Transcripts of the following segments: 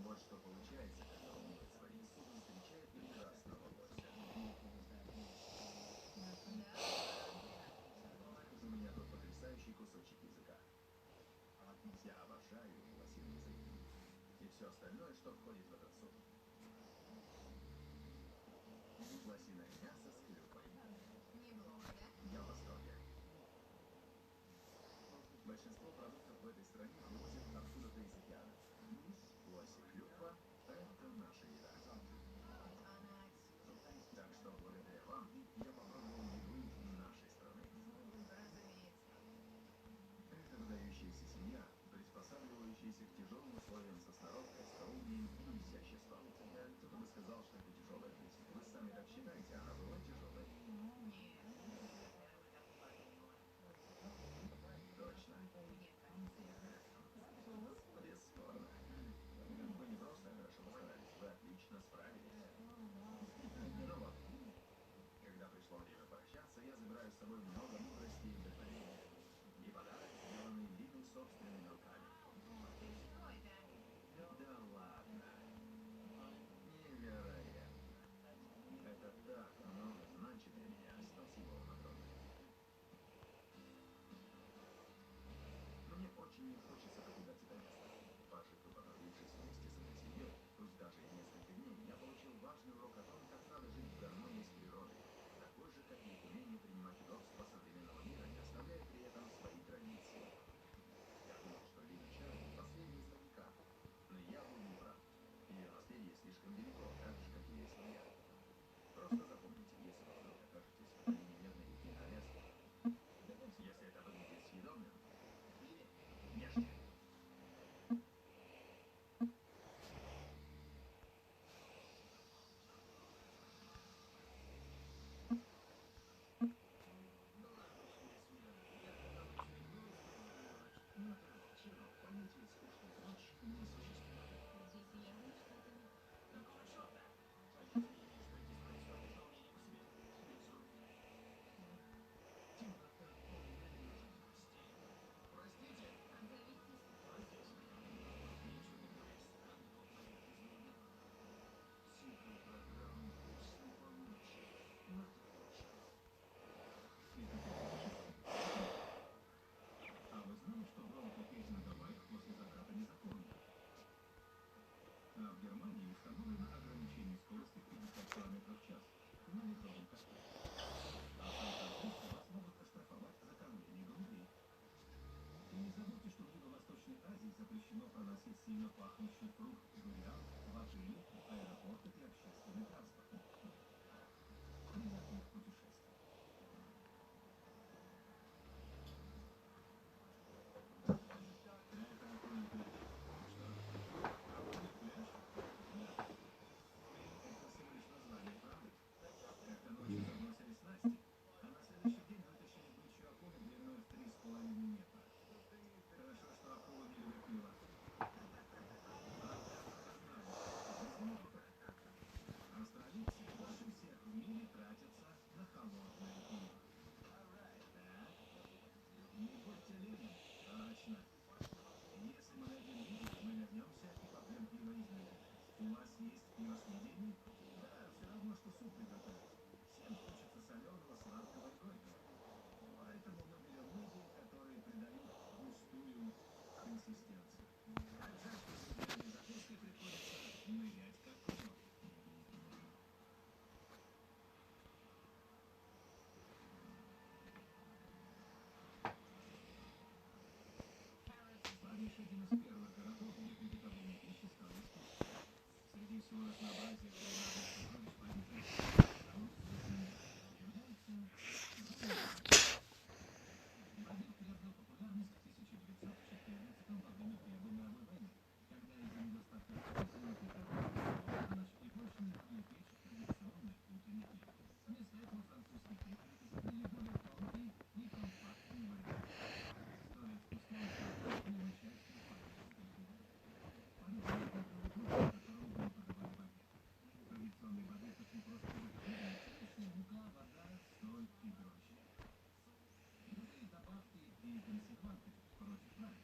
Вот что получается, когда умелый дворецкий встречает прекрасного лося. У меня тут потрясающий кусочек языка. Я обожаю лосиный язык. И все остальное, что входит в этот суп. Лосиное мясо с клюквой. Я в восторге. Большинство продуктов в этой стране привозят откуда-то из океана. Лось и клюква– это наша еда. Так что благодаря вам я попробовал еду нашей страны. Это выдающаяся семья, приспосабливающаяся к тяжелым условиям со сноровкой, остроумием и изяществом. Кто-то бы сказал, что это тяжелая жизнь. Вы сами так считаете, она была тяжелой? Точно. Бесспорно. Вы не просто хорошо постарались, вы отлично справились. Ну вот, когда пришло время прощаться, я забираю с собой много мудрости и вдохновения. И подарок, сделанный Линой собственными руками. Да ладно. Невероятно. Это так много значит для меня. Спасибо вам огромное. Но мне очень не хочется покидать это место. Пожив и потрудившись вместе с этой семьей, пусть даже и несколько дней, я получил важный урок о том, как надо жить в гармонии с природой. Такой же, как и умение принимать удобства современного мира, не оставляя при этом свои традиции. Я думал, что Лина Чарли последний из могикан. Но я был неправ. Ее наследие слишком велико, так же, как и ее семья. Просто запомните, если вы вдруг окажетесь в долине Медной реки на Аляске, если это выглядит съедобным, ешьте. Чего? Понятие «скучная ночь» не существует. Какого черта? Понятия не имею, что здесь происходит, но мне не по себе. Безумие. Темнота, полная неожиданностей. Простите? Простите меня. Ничего не говоришь, странный бог моей жизни умер. Цикл программ после полуночи. Надо лучше. А вы знали, что громкая песня на Гавайях после заката незаконна? А в Германии установлено ограничение скорости в 50 км в час. Но не громко. А в Сан-Франциско вас могут оштрафовать за кормление голубей. И не забудьте, что в Юго-Восточной Азии запрещено проносить сильно пахнущий фрукт дуриан в отеле, аэропортах и общественный транспорт. Приятных путешествий. Это акульный пляж. Что? Акульный пляж? Да. Это всего лишь название, правда? Как-то ночью забросили снасти, а на следующий день вытащили бычью акулу длиной в 3,5 метра. Хорошо, что акулы не любят пиво. Ага, знаю. Извините. Австралийцы больше всех в мире тратятся на холодное пиво. Так, не будьте ленью. Точно. Если мы найдем еду, мы вернемся и попьем пиво из нее. У вас есть пиво с недельной? Да, все равно, что суп приготовить. Всем хочется соленого, сладкого и горького. Поэтому мы берем мидии, которые придают густую консистенцию. Как жаль, что с идеальной закуской приходится нырять как в воду. Париж– один из первых городов, где приготовление пищи стало искусством. Среди всего разнообразия кулинарных сокровищ Парижа самым известным является базилик. Базилик приобрел популярность в 1914 во время Первой мировой войны, когда из-за недостатка продовольствия прекратили готовить на ночь и больше не могли печь традиционный утренний хлеб. Вместо этого французские пекари изобрели более тонкий и компактный вариант. Столь вкусным и частью парижской кухни. Париж знатный продукт, которому мы подавали багет. Традиционный багет очень просто приготовить. Обычная мука, вода, соль и дрожжи. Любые добавки и консерванты против правил.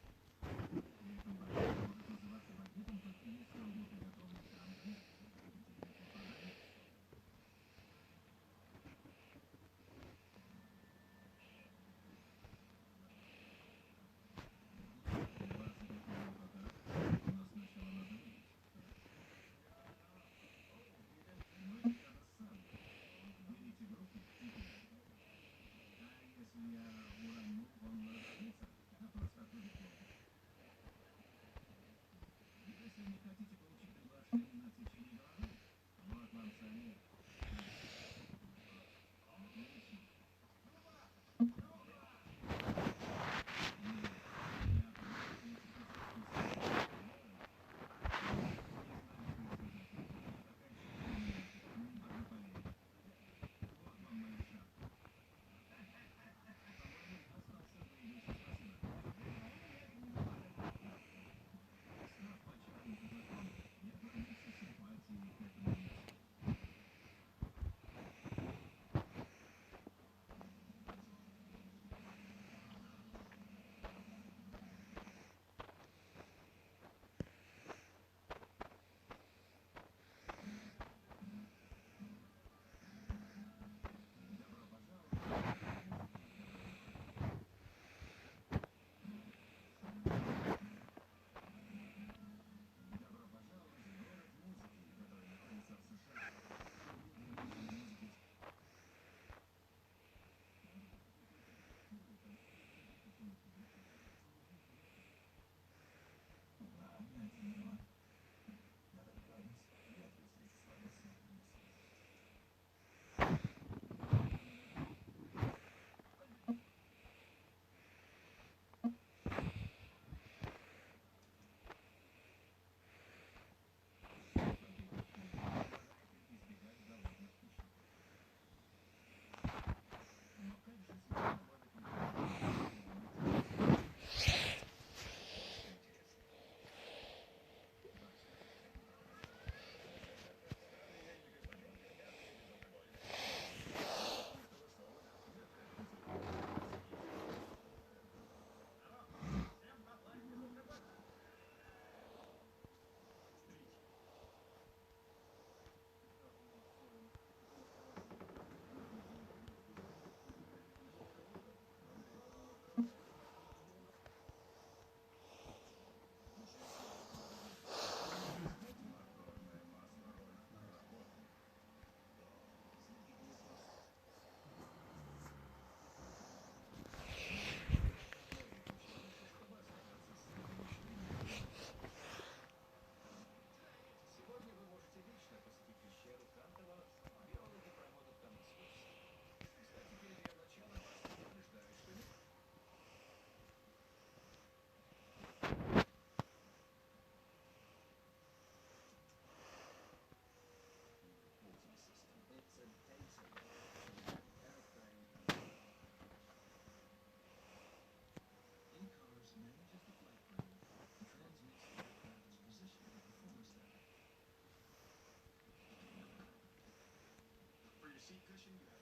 Олексій Кашемір.